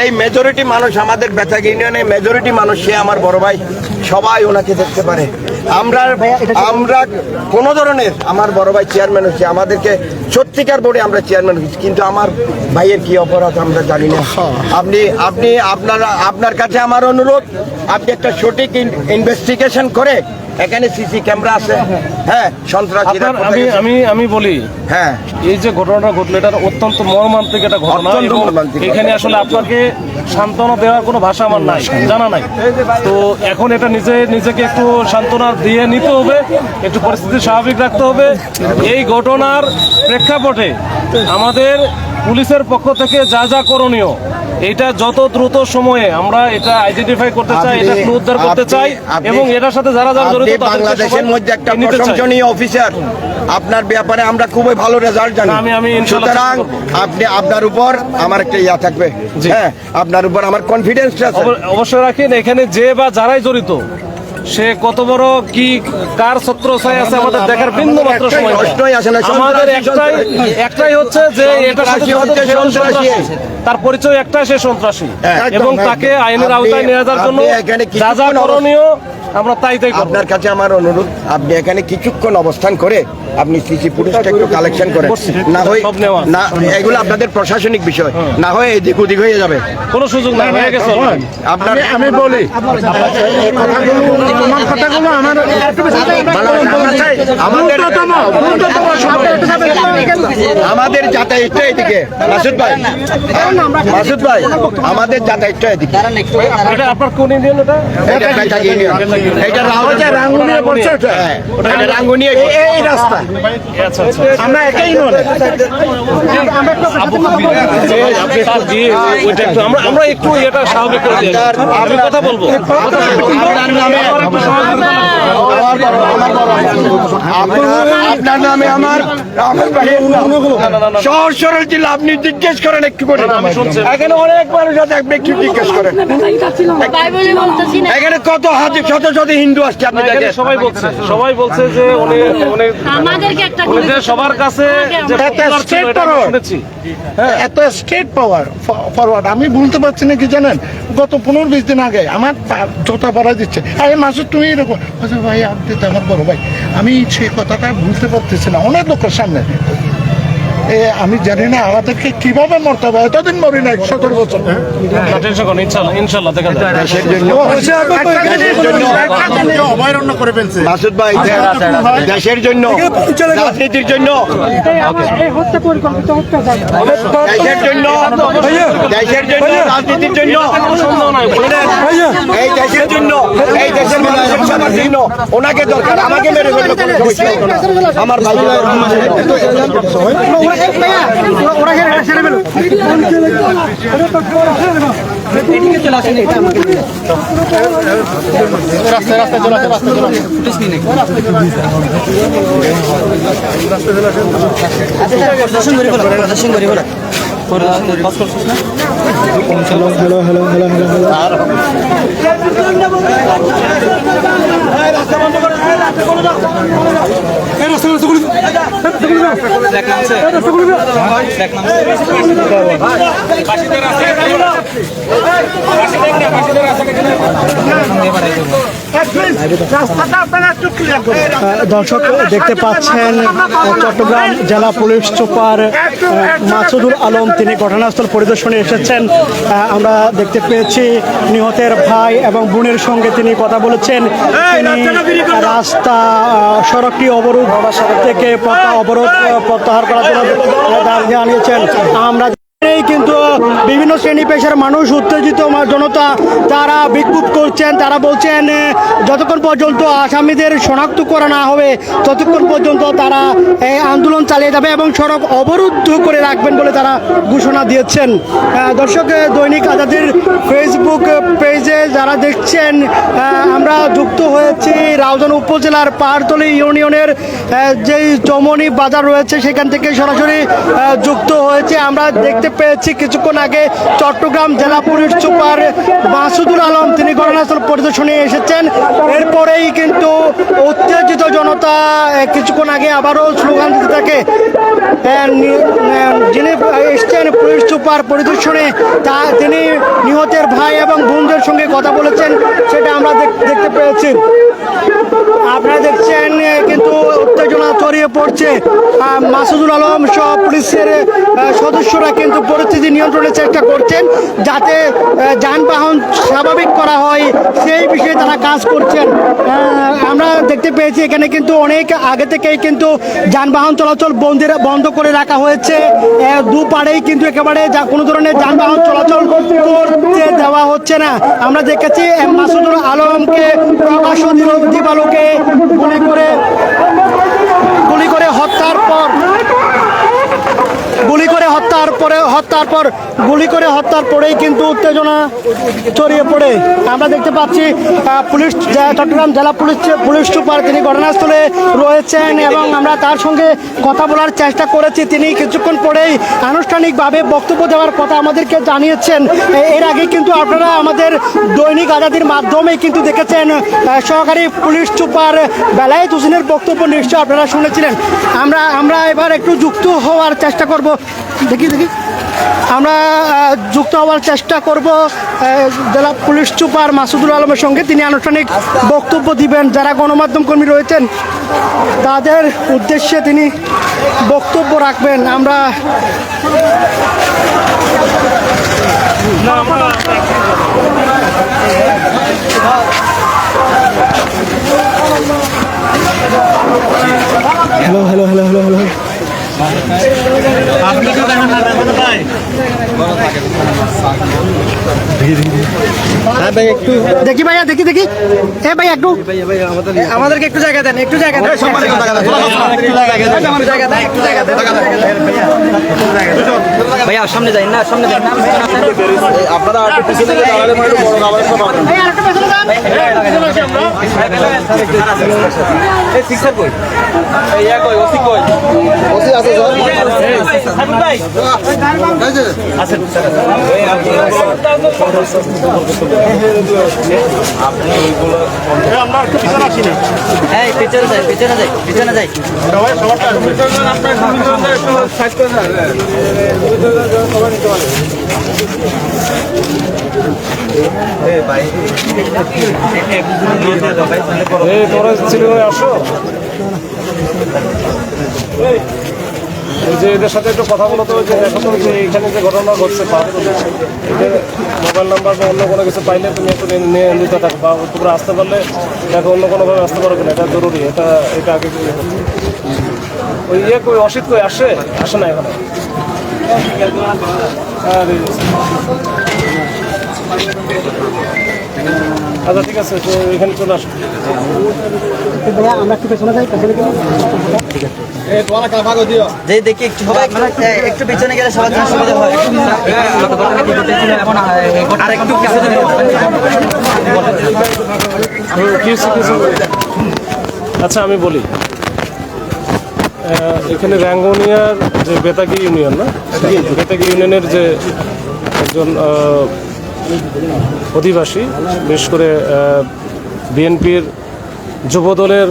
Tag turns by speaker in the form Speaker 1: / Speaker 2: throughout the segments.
Speaker 1: এই মেজরিটি মানুষ আমাদের বেতাগ ইউনিয়নে মেজরিটি মানুষ, সে আমার বড় ভাই, সবাই ওনাকে দেখতে পারে। আমরা কোনো ধরনের, আমার বড় ভাই চেয়ারম্যান হচ্ছে, আমাদেরকে সত্যিকার বোর্ডে আমরা চেয়ারম্যান হচ্ছি, কিন্তু আমার ভাইয়ের কি অপরাধ আমরা জানি না। আপনি আপনার কাছে আমার অনুরোধ, আপনি একটা সঠিক ইনভেস্টিগেশন করে, এখানে সিসি ক্যামেরা আছে, হ্যাঁ, সন্ত্রাসীরা
Speaker 2: আমি বলি, হ্যাঁ, এই যে ঘটনাটা ঘটলো এটা অত্যন্ত মর্মান্তিক একটা ঘটনা। এখানে আসলে আপনাকে সান্ত্বনা দেওয়ার কোনো ভাষা আমার নাই, জানা নাই। তো এখন এটা নিজেকে একটু সান্ত্বনা দিয়ে নিতে হবে, একটু পরিস্থিতি স্বাভাবিক রাখতে হবে। এই ঘটনার প্রেক্ষাপটে আমাদের পুলিশের পক্ষ থেকে যা যা করণীয়, এটা যত দ্রুত সময়ে আমরা এটা আইডেন্টিফাই করতে চাই, এটা উদ্ধার করতে চাই, এবং এটার সাথে যারা যারা জড়িত,
Speaker 1: বাংলাদেশের মধ্যে একটা প্রশংসনীয় অফিসার, আপনার ব্যাপারে আমরা খুবই ভালো রেজাল্ট জানি। আমি সুতরাং আপনার উপর আমার একটা ইয়া থাকবে, হ্যাঁ, আপনার উপর আমার কনফিডেন্স আছে,
Speaker 2: অবশ্যই রাখেন। এখানে যে বা যারাই জড়িত, সে কত বড় কি কার ছত্রছায়া আছে আমাদের দেখার বিন্দু মাত্র সময়
Speaker 1: প্রশ্নই আসে না।
Speaker 2: আমাদের একটাই হচ্ছে যে এটা তার পরিচয় একটাই, সে সন্ত্রাসী, এবং তাকে আইনের আওতায় নিয়ে যাওয়ার জন্য যা যা করণীয় আমরা তাই
Speaker 1: আপনার কাছে আমার অনুরোধ, আপনি এখানে কিছুক্ষণ অবস্থান করে আপনি সিসি ফুটেজটা একটু কালেকশন করেন, না হয় না, এগুলো আপনাদের প্রশাসনিক বিষয়, না হয় এদিক ওদিক হয়ে যাবে,
Speaker 2: কোনো সুযোগ নাই, হয়ে গেছে
Speaker 1: আপনার। আমি বলি কথাগুলো আমাদের যাতায়াতটা এদিকে, মাসুদ ভাই, আমাদের যাতায়াতটা এদিকে।
Speaker 2: আপনার কোন ইউনিয়ন?
Speaker 1: এটা রাঙ্গুনিয়া, এই রাস্তা আমরা একই
Speaker 2: আমরা একটু এটা স্বাভাবিক করে দিই, আমি কথা বলবো।
Speaker 1: আপনার নামে আমার সহজ সরল জেলা, আপনি জিজ্ঞেস করেন একটু করে, এখানে অনেক মানুষ আছে, আপনি একটু জিজ্ঞেস করেন, এখানে কত হাজার শত শত হিন্দু আসছে, আপনি দেখেন,
Speaker 2: সবাই বলছে যে সবার কাছে
Speaker 3: এত স্টেট পাওয়ার ফরওয়ার্ড আমি বলতে পারছি না, কি জানেন, গত 15-20 দিন আগে আমার জোতা পড়া দিচ্ছে, আরে মাসুদ তুমি এরকম, ভাই আপনি তো আমার বড় ভাই, আমি সেই কথাটা বুঝতে পারতেছি না অনেক লোকের সামনে। আমি জানি না আমাদেরকে কিভাবে মরতে হবে, এতদিন মরি না 17 বছর।
Speaker 2: ইনশাল্লাহ দেখা যায়।
Speaker 3: অভয়ারণ্য করে ফেলছে
Speaker 1: মাসুদ ভাই, দেশের জন্য, রাজনীতির জন্য, দেশের জন্য, রাজনীতির জন্য, এই দেশের জন্য, এই দেশের মানুষের সবার জন্য ওনাকে দরকার, আমাকে মেরে ফেলবে আমার ভাই।
Speaker 4: দর্শক দেখতে পাচ্ছেন চট্টগ্রাম জেলা পুলিশ সুপার মাসুদুল আলম তিনি ঘটনাস্থল পরিদর্শনে এসেছেন। আমরা দেখতে পেয়েছি নিহতের ভাই এবং বোনের সঙ্গে তিনি কথা বলেছেন। তিনি রাস্তা সড়কটি অবরোধ থেকে অবরোধ প্রত্যাহার করার জন্য দাবি জানিয়েছেন। আমরা কিন্তু বিভিন্ন শ্রেণী পেশার মানুষ, উত্তেজিত জনতা, তারা বিক্ষোভ করছেন। তারা বলছেন যতক্ষণ পর্যন্ত আসামিদের শনাক্ত করা না হবে ততক্ষণ পর্যন্ত তারা এই আন্দোলন চালিয়ে যাবে এবং সড়ক অবরুদ্ধ করে রাখবেন বলে তারা ঘোষণা দিয়েছেন। দর্শক, দৈনিক আজাদের ফেসবুক পেজে যারা দেখছেন, আমরা যুক্ত হয়েছি রাউজান উপজেলার পাহাড়তলী ইউনিয়নের যেই চমনি বাজার রয়েছে সেখান থেকে সরাসরি যুক্ত হয়েছে। আমরা দেখতে পেয়েছি কিছুক্ষণ আগে চট্টগ্রাম জেলা পুলিশ সুপার মাসুদুল আলম তিনি ঘটনাস্থল পরিদর্শনে এসেছেন। এরপরেই কিন্তু উত্তেজিত জনতা কিছুক্ষণ আগে আবারও স্লোগান দিতে থাকে। যিনি এসছেন পুলিশ সুপার পরিদর্শনে তিনি নিহতের ভাই এবং বোনদের সঙ্গে কথা বলেছেন, সেটা আমরা দেখতে পেয়েছি। আপনারা দেখছেন কিন্তু উত্তেজনা ছড়িয়ে পড়ছে। মাসুদুল আলম সহ পুলিশের সদস্যরা কিন্তু পরিস্থিতি নিয়ন্ত্রণের চেষ্টা করছেন, যাতে যানবাহন স্বাভাবিক করা হয় সেই বিষয়ে তারা কাজ করছেন। আমরা দেখতে পেয়েছি এখানে কিন্তু অনেক আগে থেকেই কিন্তু যানবাহন চলাচল বন্ধ করে রাখা হয়েছে। দুপাড়েই কিন্তু একেবারে কোনো ধরনের যানবাহন চলাচল করতে দেওয়া হচ্ছে না। আমরা দেখেছি মাসুদুল আলমকে প্রকাশ্য দিবালোকে গুলি করে হত্যার পরেই কিন্তু উত্তেজনা ছড়িয়ে পড়ে। আমরা দেখতে পাচ্ছি পুলিশ, চট্টগ্রাম জেলা পুলিশ সুপার তিনি ঘটনাস্থলে রয়েছেন এবং আমরা তার সঙ্গে কথা বলার চেষ্টা করেছি। তিনি কিছুক্ষণ পরেই আনুষ্ঠানিকভাবে বক্তব্য দেওয়ার কথা আমাদেরকে জানিয়েছেন। এর আগে কিন্তু আপনারা আমাদের দৈনিক আজাদির মাধ্যমে কিন্তু দেখেছেন সহকারী পুলিশ সুপার বেলায়েত হোসেনের বক্তব্য, নিশ্চয় আপনারা শুনেছিলেন। আমরা এবার একটু যুক্ত হওয়ার চেষ্টা করব, দেখি আমরা যুক্ত হওয়ার চেষ্টা করব জেলা পুলিশ সুপার মাসুদুল আলমের সঙ্গে। তিনি আনুষ্ঠানিক বক্তব্য দিবেন, যারা গণমাধ্যম কর্মী রয়েছেন তাদের উদ্দেশ্যে তিনি বক্তব্য রাখবেন। আমরা হ্যালো দেখি ভাইয়া, দেখি এ ভাই একটু আমাদেরকে একটু জায়গা দেন,
Speaker 5: ভাইয়া সামনে যাই না,
Speaker 1: আপনারা একটু পিছনে গিয়ে দাঁড়ালে মনে হয় বড় খাবারের সব পাবেন। ওসি আছে
Speaker 5: পিছনে যাই
Speaker 2: তোমরা সিনেমায় আসো, যে এদের সাথে একটু কথা বলতে হবে, যে এখন যে এখানে যে ঘটনা ঘটছে মোবাইল নাম্বার বা অন্য কোনো কিছু পাইলে তুমি একটু নিয়ে নিতে থাকো, বা তোমরা আসতে পারলে দেখো অন্য কোনোভাবে আসতে পারো কিনা, এটা জরুরি। এটা আগে ওই কই অসিত কই আসে না এখানে। আচ্ছা ঠিক আছে, তো এখানে চলে আসো।
Speaker 4: আমরা একটু পেছনে যাই,
Speaker 5: দেখি একটু পিছনে গেলে সবার জন্য সুবিধা হয়। আর একটু
Speaker 2: আচ্ছা আমি বলি, এখানে রাঙ্গুনিয়ার যে বেতাগি ইউনিয়ন, না বেতাগি ইউনিয়নের যে একজন অধিবাসী, বিশেষ করে বিএনপির যুব দলের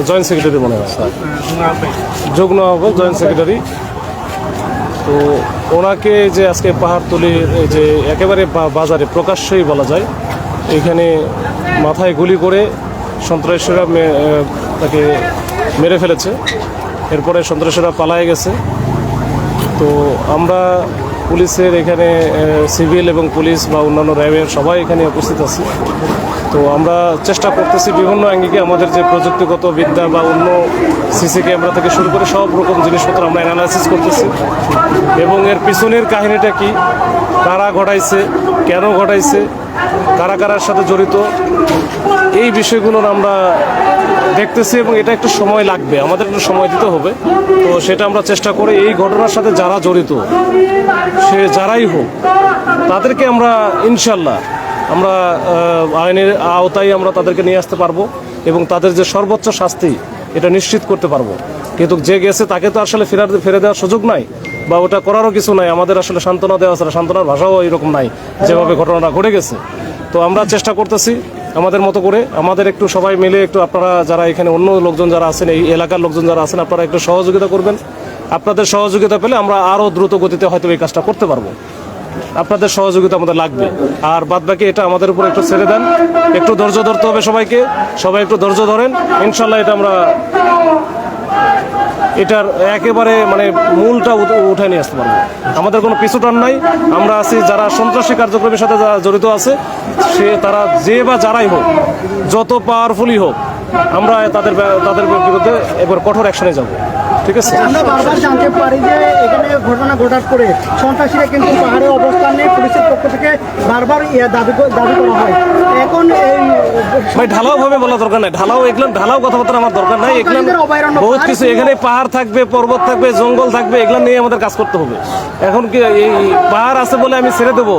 Speaker 2: জয়েন্ট সেক্রেটারি মনে হয়, যুগ্ম আহ্বায়ক জয়েন্ট সেক্রেটারি, তো ওনাকে যে আজকে পাহাড়তলির যে একেবারে বাজারে প্রকাশ্যেই বলা যায়, এখানে মাথায় গুলি করে সন্ত্রাসীরা তাকে মেরে ফেলেছে। এরপরে সন্ত্রাসীরা পালায়ে গেছে। তো আমরা পুলিশের এখানে সিভিল এবং পুলিশ বা অন্যান্য র্যাবের সবাই এখানে উপস্থিত আছি। তো আমরা চেষ্টা করতেছি বিভিন্ন আঙ্গিকে আমাদের যে প্রযুক্তিগত বিদ্যা বা অন্য সিসি ক্যামেরা থেকে শুরু করে সব রকম জিনিসপত্র আমরা অ্যানালাইসিস করতেছি, এবং এর পিছনের কাহিনীটা কি, কারা ঘটাইছে, কেন ঘটাইছে, কারার সাথে জড়িত, এই বিষয়গুলোর আমরা দেখতেছি। এবং এটা একটু সময় লাগবে, আমাদের একটু সময় দিতে হবে। তো সেটা আমরা চেষ্টা করি এই ঘটনার সাথে যারা জড়িত, সে যারাই হোক, তাদেরকে আমরা ইনশাল্লাহ আমরা আইনের আওতায় আমরা তাদেরকে নিয়ে আসতে পারবো এবং তাদের যে সর্বোচ্চ শাস্তি এটা নিশ্চিত করতে পারবো। কিন্তু যে গেছে তাকে তো আসলে ফিরে দেওয়ার সুযোগ নাই, বা ওটা করারও কিছু নাই। আমাদের আসলে সান্ত্বনা দেওয়া ছাড়া, সান্ত্বনার ভাষাও এরকম নাই যেভাবে ঘটনাটা ঘটে গেছে। তো আমরা চেষ্টা করতেছি আমাদের মতো করে, আমাদের একটু সবাই মিলে একটু, আপনারা যারা এখানে অন্য লোকজন যারা আছেন, এই এলাকার লোকজন যারা আছেন, আপনারা একটু সহযোগিতা করবেন। আপনাদের সহযোগিতা পেলে আমরা আরও দ্রুত গতিতে হয়তো এই কাজটা করতে পারবো। আপনাদের সহযোগিতা আমাদের লাগবে। আর বাদ বাকি এটা আমাদের উপর একটু ছেড়ে দেন, একটু ধৈর্য ধরতে হবে সবাইকে, সবাই একটু ধৈর্য ধরেন, ইনশাল্লাহ এটা আমরা এটার একেবারে মানে মূলটা উঠে নিয়ে আসতে পারবো। আমাদের কোনো পিছুটান নাই, আমরা আছি যারা সন্ত্রাসী কার্যক্রমের সাথে যারা জড়িত আছে, তারা যে বা যারাই হোক, যত পাওয়ারফুলই হোক, আমরা তাদের বিরুদ্ধে এবার কঠোর অ্যাকশনে যাব। ঠিক আছে,
Speaker 4: আমরা বারবার জানতে পারি যে এখানে ঘটনা ঘটার পরে সন্ত্রাসীরা কিন্তু পাহাড়ে অবস্থান নিয়ে পুলিশের পক্ষ থেকে বারবার দাবি করা হয়। এখন এই
Speaker 2: ভাই ঢালাও ভাবে বলা দরকার নাই, ঢালাও কথাবার্তা আমার দরকার নাই। এগুলো বহুত কিছু, এখানে পাহাড় থাকবে, পর্বত থাকবে, জঙ্গল থাকবে, এগুলো নিয়ে আমাদের কাজ করতে হবে। এখন কি এই পাহাড় আছে বলে আমি ছেড়ে দেবো,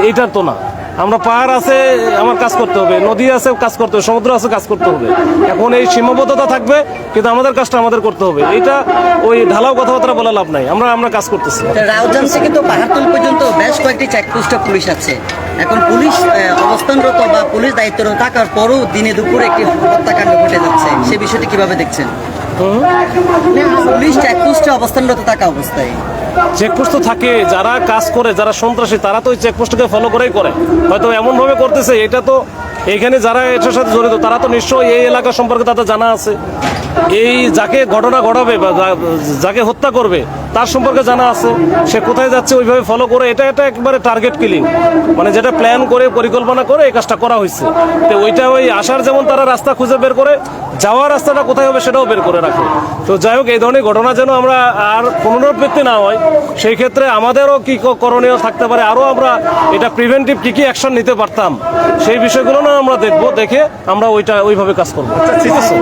Speaker 2: এইটার তো না। আমরা পাহাড় আছে আমার কাজ করতে হবে, নদী আছে কাজ করতে হবে, সমুদ্র আছে কাজ করতে হবে। এখন এই সীমাবদ্ধতা থাকবে, কিন্তু আমাদের কাজটা আমাদের করতে হবে। এইটা ওই ঢালাও কথাবার্তা বলা লাভ নাই, আমরা কাজ করতেছি।
Speaker 5: রাউজান থেকে তো পাহাড়তল পর্যন্ত বেশ কয়েকটি চেকপোস্টে পুলিশ আছে। এখন পুলিশ অবস্থানরত বা পুলিশ দায়িত্বরত থাকার পরও দিনে দুপুরে একটি হত্যাকাণ্ড ঘটে যাচ্ছে, সে বিষয়টি কিভাবে দেখছেন? পুলিশ চেকপোস্টে অবস্থানরত থাকা অবস্থায়
Speaker 2: চেকপোস্ট তো থাকে, যারা কাজ করে, যারা সন্ত্রাসী, তারা তো ওই চেকপোস্টকে ফলো করেই করে। হয়তো এমন ভাবে করতেছে, এটা তো এখানে যারা এটার সাথে জড়িত তারা তো নিশ্চয়ই এই এলাকা সম্পর্কে তাদের জানা আছে। এই যাকে ঘটনা ঘটাবে বা যাকে হত্যা করবে তার সম্পর্কে জানা আছে, সে কোথায় যাচ্ছে ওইভাবে ফলো করে। এটা একবারে টার্গেট কিলিং, মানে যেটা প্ল্যান করে পরিকল্পনা করে এই কাজটা করা হয়েছে। তো ওইটা ওই আসার যেমন তারা রাস্তা খুঁজে বের করে, যাওয়ার রাস্তাটা কোথায় হবে সেটাও বের করে রাখে। তো যাই হোক, এই ধরনের ঘটনা যেন আমরা আর পুনরাবৃত্তি না হয়, সেই ক্ষেত্রে আমাদেরও কি করণীয় থাকতে পারে, আরও আমরা এটা প্রিভেন্টিভ কি অ্যাকশন নিতে পারতাম, সেই বিষয়গুলো না আমরা দেখবো, দেখে আমরা ওইভাবে কাজ করবো। ঠিক আছে,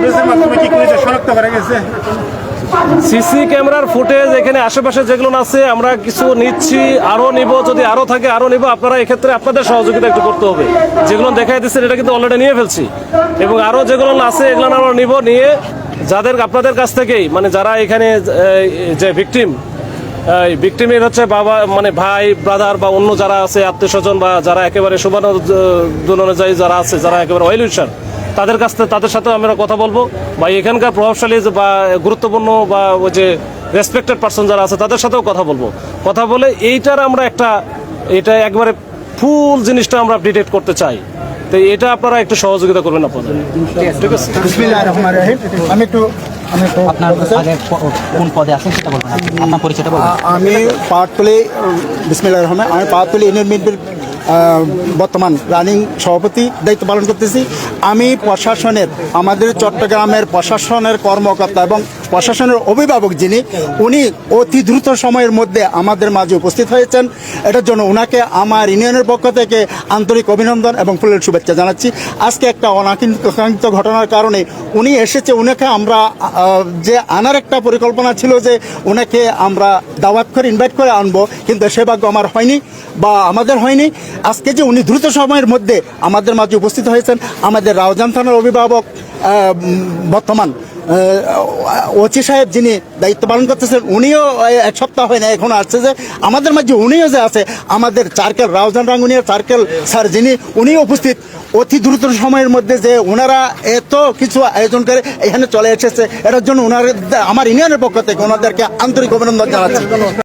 Speaker 2: সিসি ক্যামেরার ফুটেজ এখানে আশেপাশে যেগুলো আছে আমরা কিছু নিচ্ছি, আরো নিব, যদি আরো থাকে আরো নিব। আপনারা এক্ষেত্রে আপনাদের সহযোগিতা একটু করতে হবে। যেগুলো দেখাই দিচ্ছেন এটা কিন্তু অলরেডি নিয়ে ফেলছি, এবং আরো যেগুলো আছে এগুলো আমরা নিব, নিয়ে যাদের আপনাদের কাছ থেকেই, মানে যারা এখানে যে ভিকটিমের হচ্ছে বাবা, মানে ভাই, ব্রাদার বা অন্য যারা আছে আত্মীয় স্বজন, বা যারা একেবারে শুভানুদ্দিন অনুযায়ী যারা আছে, যারা একেবারে ওয়েল উইশার, তাদের সাথে আমরা কথা বলবো, বা এখানকার প্রভাবশালী বা গুরুত্বপূর্ণ বা ওই যে রেসপেক্টেড পার্সন যারা আছে তাদের সাথেও কথা বলবো। কথা বলে এইটার আমরা এটা একবারে ফুল জিনিসটা আমরা ডিটেক্ট করতে চাই। তো এটা আপনারা একটু সহযোগিতা করবেন আপনাদের। ঠিক আছে,
Speaker 6: বিসমিল্লাহির রহমানির রহিম। আমি একটু আপনার আগে কোন পদে আছেন সেটা বলবেন, আপনার পরিচয়টা বলবেন। আমি পাহাড়তলী, বিসমিল্লাহির রহমান, আমি পাহাড়তলী ইউনিয়ন বিএনপির বর্তমান রানিং সভাপতি দায়িত্ব পালন করতেছি। আমি প্রশাসনের, আমাদের চট্টগ্রামের প্রশাসনের কর্মকর্তা এবং প্রশাসনের অভিভাবক যিনি, উনি অতি দ্রুত সময়ের মধ্যে আমাদের মাঝে উপস্থিত হয়েছেন। এটার জন্য ওনাকে আমার ইউনিয়নের পক্ষ থেকে আন্তরিক অভিনন্দন এবং ফুলের শুভেচ্ছা জানাচ্ছি। আজকে একটা অনাকাঙ্ক্ষিত ঘটনার কারণে উনি এসেছে, ওনাকে আমরা যে আনার একটা পরিকল্পনা ছিল যে ওনাকে আমরা দাওয়াত করে ইনভাইট করে আনবো, কিন্তু সে ভাগ্য আমার হয়নি বা আমাদের হয়নি। আজকে যে উনি দ্রুত সময়ের মধ্যে আমাদের মাঝে উপস্থিত হয়েছেন, আমাদের রাউজান থানার অভিভাবক বর্তমান ওসি সাহেব যিনি দায়িত্ব পালন করতেছেন, উনিও এক সপ্তাহ হয় না এখন আসছে, যে আমাদের মাঝে উনিও যে আছে, আমাদের circle Raozan Rangunia circle sir যিনি, উনিও উপস্থিত অতি দ্রুত সময়ের মধ্যে। যে ওনারা এত কিছু আয়োজন করে এখানে চলে এসেছে, এটার জন্য ওনার আমার ইউনিয়নের পক্ষ থেকে ওনাদেরকে আন্তরিক অভিনন্দন জানাচ্ছি।